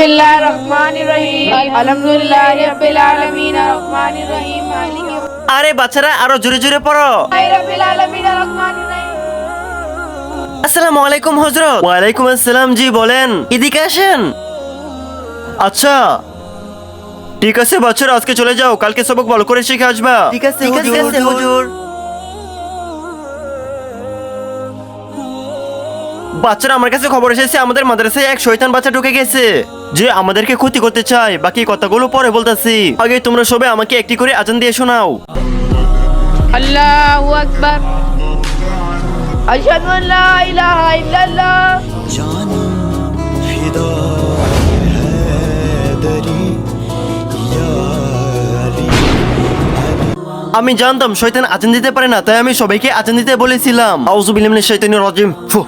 বিসমিল্লাহির রহমানির রহিম আলহামদুলিল্লাহি রাব্বিল আলামিন রহমানির রহিম মালিকি আরে বাচ্চারা আরো জোরে জোরে পড়ো। রাব্বিল আলামিন রহমানির রহিম। আসসালামু আলাইকুম হযরত। ওয়ালাইকুম আসসালাম, জি বলেন, এদিকে আসেন। আচ্ছা ঠিক আছে বাচ্চারা, আজকে চলে যাও, কালকে সবক ভালো করে শিখে আসবা। ঠিক আছে হুজুর। বাচ্চারা, আমার কাছে খবর এসেছে আমাদের মাদ্রাসায় এক শয়তান বাচ্চা ঢুকে গেছে, যে আমাদেরকে ক্ষতি করতে চায়। বাকি কথাগুলো পরে বলতাছি, আগে তোমরা সবাই আমাকে একটি করে আজান দিয়ে শোনাও। আল্লাহু আকবার আশহাদু আন লা ইলাহা ইল্লাল্লাহ जानम फिदा हैदरी या अली। আমি জানতাম শয়তান আজান দিতে পারে না, তাই আমি সবাইকে আজান দিতে বলেছিলাম। আউযু বিল্লাহি মিনাশ শাইতানির রাজিম। ফু।